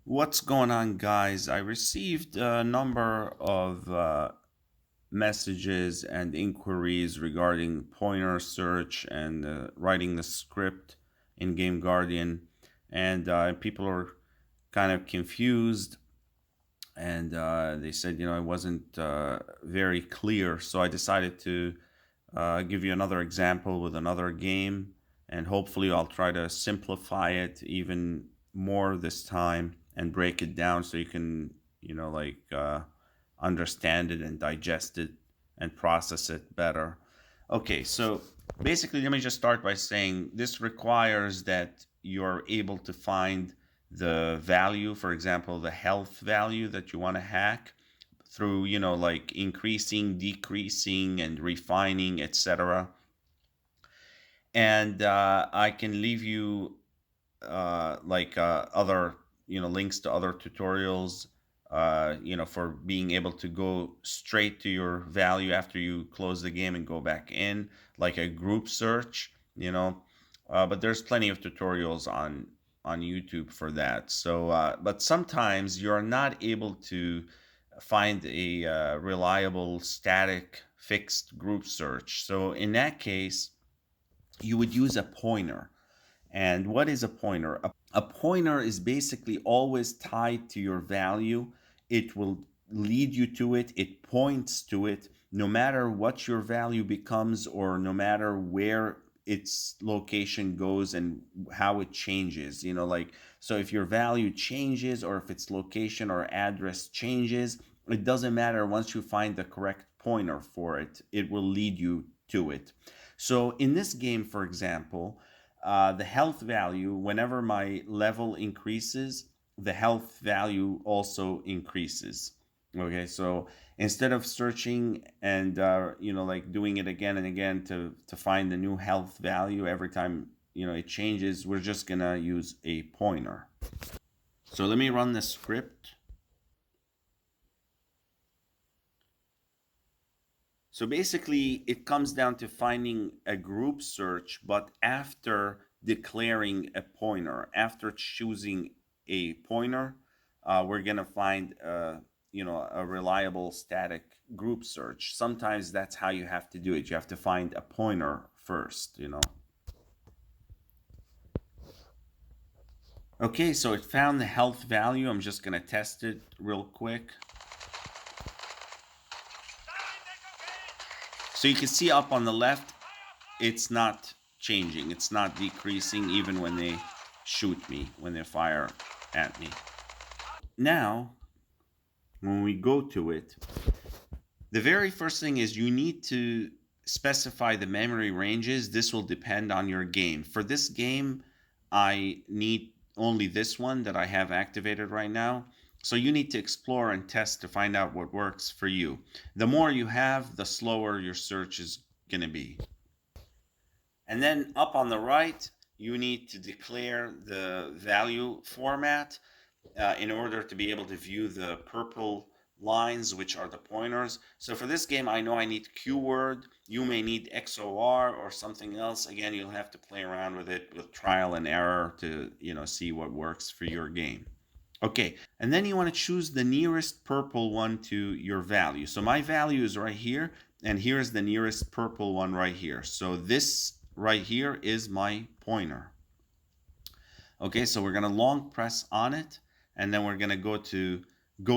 What's going on, guys? I received a number of messages and inquiries regarding pointer search and writing the script in Game Guardian, and people are kind of confused. And they said, it wasn't very clear. So I decided to give you another example with another game, and hopefully I'll try to simplify it even more this time and break it down so you can, understand it and digest it and process it better. Okay, so basically, let me just start by saying this requires that you're able to find the value, for example, the health value that you want to hack through, like increasing, decreasing, and refining, etc. And I can leave you other, links to other tutorials, for being able to go straight to your value after you close the game and go back in, like a group search, but there's plenty of tutorials on YouTube for that. So, but sometimes you're not able to find a reliable static fixed group search. So in that case, you would use a pointer. And what is a pointer? A pointer is basically always tied to your value. It will lead you to it, it points to it, no matter what your value becomes or no matter where its location goes and how it changes. So if your value changes or if its location or address changes, it doesn't matter. Once you find the correct pointer for it, it will lead you to it. So in this game, for example, the health value, whenever my level increases, the health value also increases. Okay, so instead of searching and like doing it again and again to find the new health value every time it changes, we're just gonna use a pointer. So let me run the script. So basically, it comes down to finding a group search, but after declaring a pointer, after choosing a pointer, we're gonna find a reliable static group search. Sometimes that's how you have to do it. You have to find a pointer first. Okay, so it found the health value. I'm just gonna test it real quick. So you can see up on the left, it's not changing. It's not decreasing even when they shoot me, when they fire at me. Now, when we go to it, the very first thing is you need to specify the memory ranges. This will depend on your game. For this game, I need only this one that I have activated right now. So you need to explore and test to find out what works for you. The more you have, the slower your search is going to be. And then up on the right, you need to declare the value format in order to be able to view the purple lines, which are the pointers. So for this game, I know I need keyword. You may need XOR or something else. Again, you'll have to play around with it with trial and error to see what works for your game. Okay, and then you want to choose the nearest purple one to your value. So my value is right here, and here's the nearest purple one right here. So this right here is my pointer. Okay, so we're going to long press on it, and then we're going to go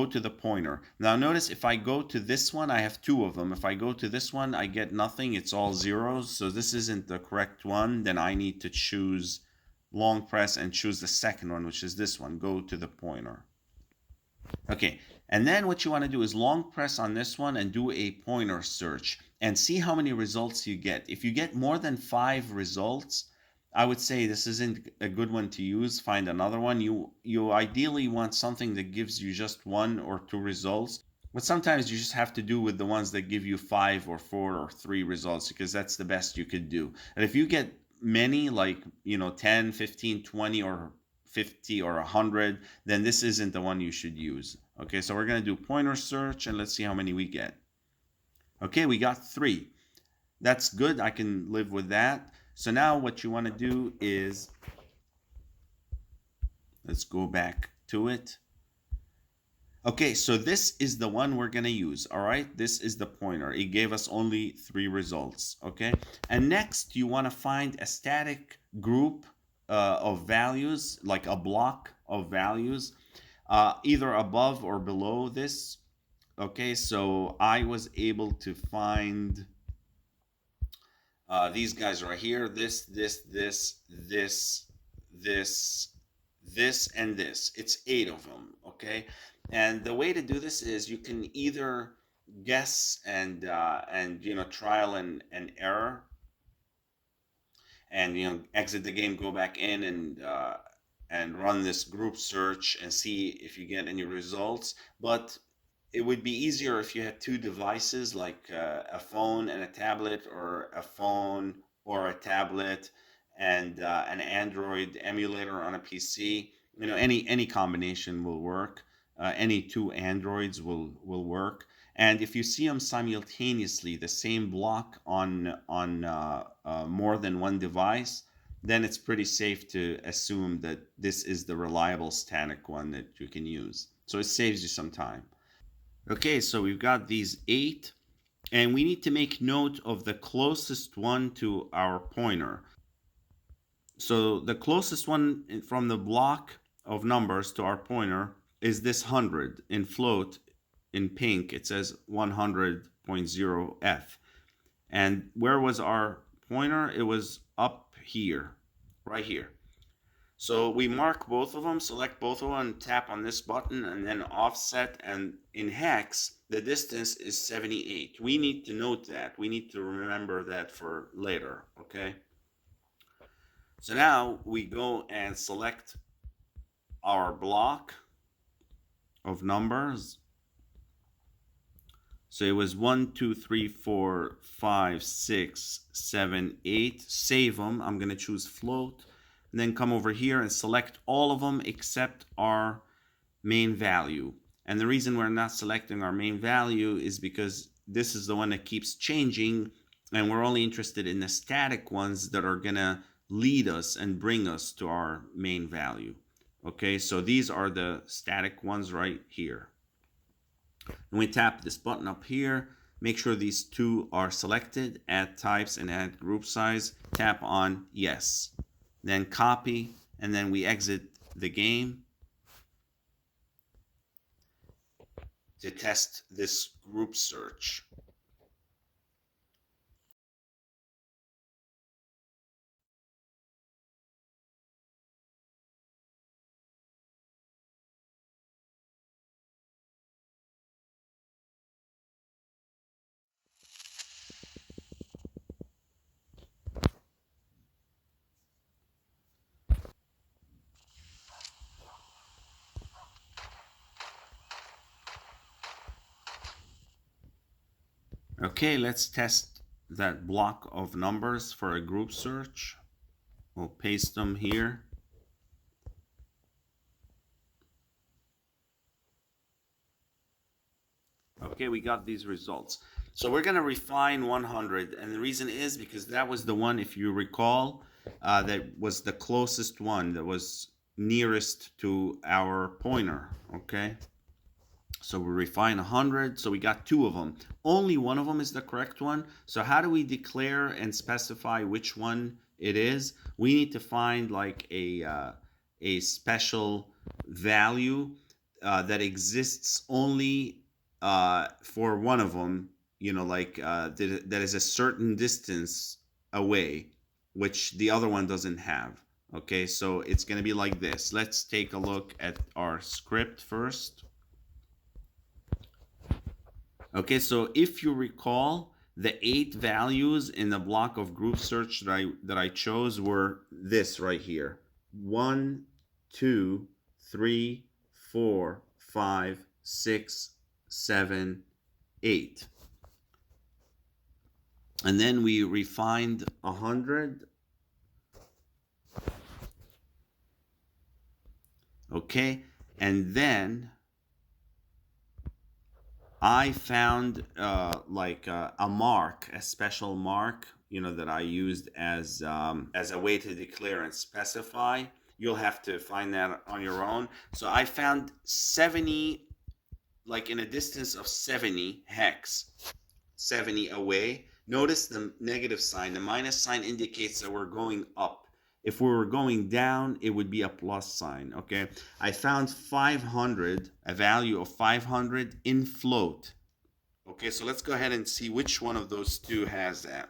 to the pointer. Now notice if I go to this one, I have two of them. If I go to this one, I get nothing. It's all zeros. So this isn't the correct one. Then I need to choose long press and choose the second one, which is this one. Go to the pointer. Okay, and then what you want to do is long press on this one and do a pointer search and see how many results you get. If you get more than 5 results, I would say this isn't a good one to use. Find another one. You ideally want something that gives you just 1 or 2 results. But sometimes you just have to do with the ones that give you 5 or 4 or 3 results because that's the best you could do. And if you get many, like 10, 15, 20, or 50 or 100, then this isn't the one you should use. Okay, so we're going to do pointer search and let's see how many we get. Okay, we got 3. That's good. I can live with that. So now what you want to do is, let's go back to it. Okay, so this is the one we're going to use. All right, this is the pointer. It gave us only 3 results. Okay, and next you want to find a static group of values, like a block of values, either above or below this. Okay, so I was able to find these guys right here, this, and this. It's 8 of them. Okay, and the way to do this is you can either guess and trial and error, and exit the game, go back in, and run this group search and see if you get any results. But it would be easier if you had 2 devices, like a phone and a tablet, or a phone or a tablet and an Android emulator on a PC. Any combination will work. Any 2 Androids will work. And if you see them simultaneously, the same block on more than one device, then it's pretty safe to assume that this is the reliable static one that you can use. So it saves you some time. Okay, so we've got these 8, and we need to make note of the closest one to our pointer. So the closest one from the block of numbers to our pointer is this 100. In float, in pink, it says 100.0f. And where was our pointer? It was up here, right here. So we mark both of them, select both of them, tap on this button, and then offset. And in hex, the distance is 78. We need to note that. We need to remember that for later, okay? So now we go and select our block of numbers. So it was 1, 2, 3, 4, 5, 6, 7, 8. Save them. I'm going to choose float. And then come over here and select all of them except our main value. And the reason we're not selecting our main value is because this is the one that keeps changing, and we're only interested in the static ones that are going to lead us and bring us to our main value. Okay, so these are the static ones right here. And we tap this button up here, make sure these 2 are selected, add types and add group size, tap on yes. Then copy, and then we exit the game to test this group search. Okay, let's test that block of numbers for a group search. We'll paste them here. Okay, we got these results. So we're going to refine 100, and the reason is because that was the one, if you recall, that was the closest one, that was nearest to our pointer. Okay, so we refine 100, so we got 2 of them. Only one of them is the correct one. So how do we declare and specify which one it is? We need to find like a special value that exists only for one of them, like that is a certain distance away, which the other one doesn't have. Okay, so it's going to be like this. Let's take a look at our script first. Okay, so if you recall, the 8 values in the block of group search that I chose were this right here: 1, 2, 3, 4, 5, 6, 7, 8. And then we refined 100. Okay, and then I found like a mark, a special mark, that I used as a way to declare and specify. you'll have to find that on your own. So I found 70, like in a distance of 70 hex, 70 away. Notice the negative sign. The minus sign indicates that we're going up. If we were going down, it would be a plus sign, okay? I found 500, a value of 500 in float. Okay, so let's go ahead and see which one of those two has that.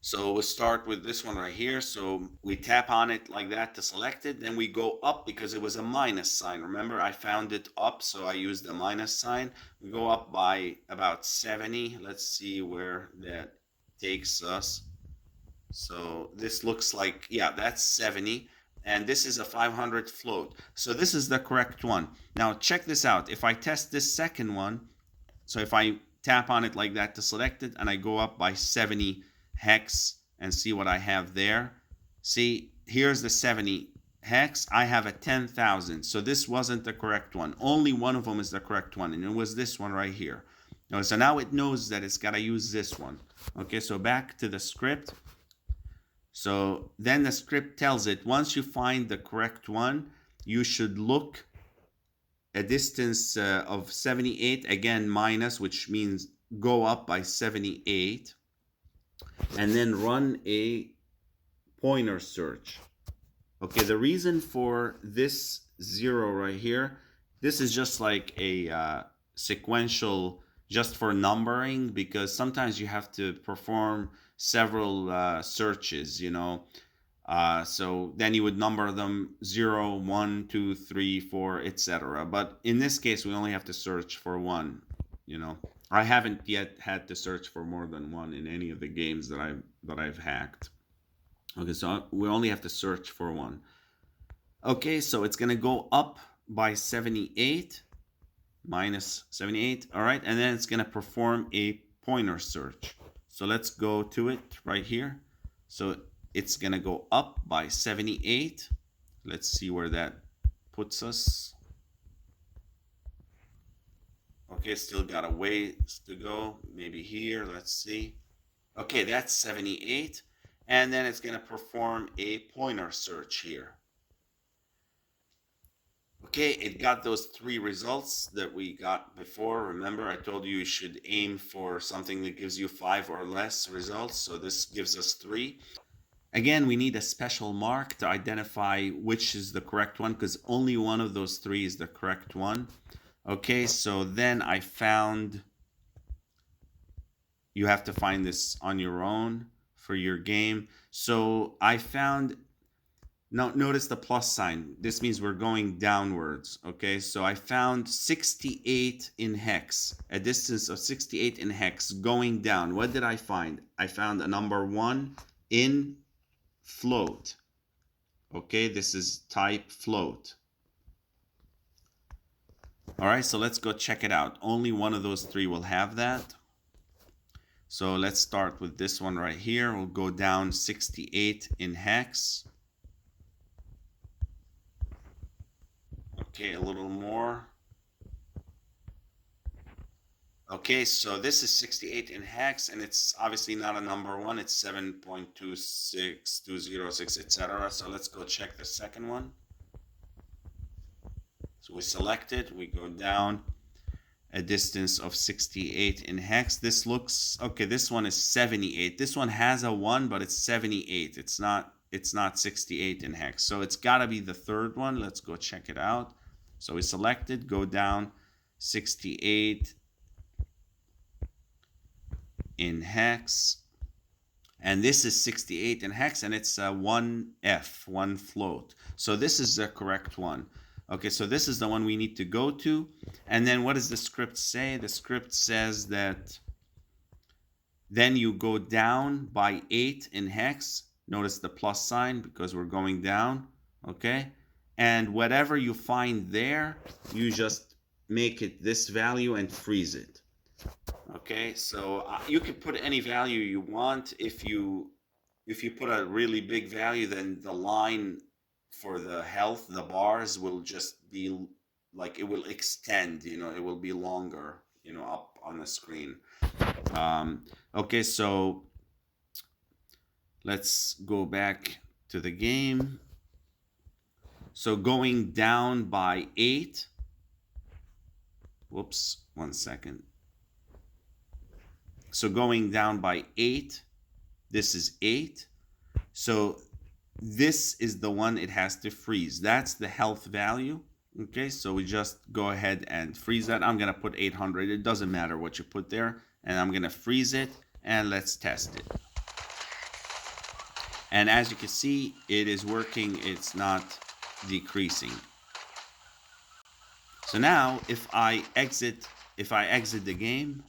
So we'll start with this one right here. So we tap on it like that to select it. Then we go up because it was a minus sign. Remember, I found it up, so I used the minus sign. We go up by about 70. Let's see where that takes us. So this looks like, yeah, that's 70. And this is a 500 float. So this is the correct one. Now check this out. If I test this second one, so if I tap on it like that to select it and I go up by 70 hex and see what I have there. See, here's the 70 hex. I have a 10,000. So this wasn't the correct one. Only one of them is the correct one, and it was this one right here. So now it knows that it's got to use this one. Okay, so back to the script. So then the script tells it, once you find the correct one, you should look a distance of 78, again minus, which means go up by 78, and then run a pointer search. Okay, the reason for this 0 right here, this is just like a sequential, just for numbering, because sometimes you have to perform several searches, you know. So then you would number them 0, 1, 2, 3, 4, etc. But in this case, we only have to search for one, you know. I haven't yet had to search for more than one in any of the games that I've hacked. Okay, so we only have to search for one. Okay, so it's gonna go up by 78, minus 78, all right, and then it's gonna perform a pointer search. So let's go to it right here. So it's gonna go up by 78. Let's see where that puts us. Okay, still got a ways to go. Maybe here, let's see. Okay, that's 78. And then it's gonna perform a pointer search here. Okay, it got those 3 results that we got before. Remember, I told you should aim for something that gives you 5 or less results. So this gives us 3. Again, we need a special mark to identify which is the correct one, because only one of those 3 is the correct one. Okay, so then I found, you have to find this on your own for your game. So I found, now notice the plus sign. This means we're going downwards. Okay, so I found 68 in hex, a distance of 68 in hex going down. What did I find? I found a number 1 in float. Okay, this is type float. All right, so let's go check it out. Only one of those 3 will have that. So let's start with this one right here. We'll go down 68 in hex. Okay, a little more. Okay, so this is 68 in hex, and it's obviously not a number 1. It's 7.26206, etc. So let's go check the second one. So we select it, we go down a distance of 68 in hex. This looks, okay, this one is 78. This one has a 1, but it's 78. It's not 68 in hex. So it's gotta be the third one. Let's go check it out. So we select it, go down 68 in hex. And this is 68 in hex, and it's 1F, 1 float. So this is the correct one. Okay, so this is the one we need to go to. And then what does the script say? The script says that then you go down by 8 in hex. Notice the plus sign because we're going down. Okay, and whatever you find there, you just make it this value and freeze it. Okay, so you can put any value you want. If you put a really big value, then the line for the health, the bars will just be like, it will extend, you know, it will be longer, you know, up on the screen. Okay, so let's go back to the game. So going down by 8. Whoops, 1 second. So going down by 8, this is 8. So this is the one it has to freeze. That's the health value. Okay, so we just go ahead and freeze that. I'm gonna put 800. It doesn't matter what you put there. And I'm gonna freeze it, and let's test it. And as you can see, it is working. It's not decreasing. So now if I exit the game,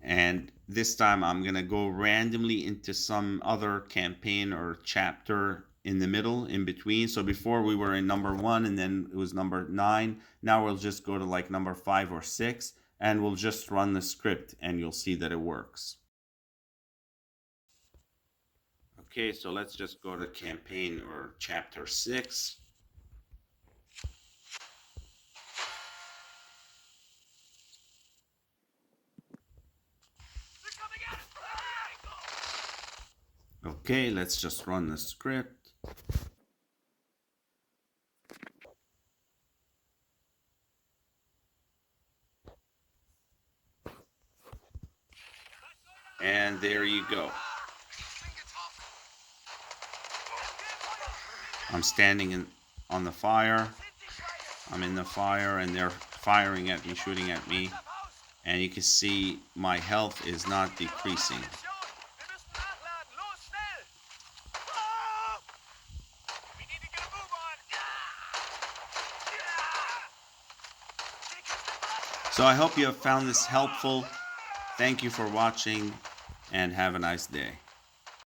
and this time I'm gonna go randomly into some other campaign or chapter in the middle, in between. So before we were in number 1, and then it was number 9. Now we'll just go to like number 5 or 6, and we'll just run the script, and you'll see that it works. Okay, so let's just go to campaign or chapter 6. Okay, let's just run the script. And there you go. I'm standing on the fire. I'm in the fire, and they're firing at me, shooting at me. And you can see my health is not decreasing. So I hope you have found this helpful. Thank you for watching, and have a nice day.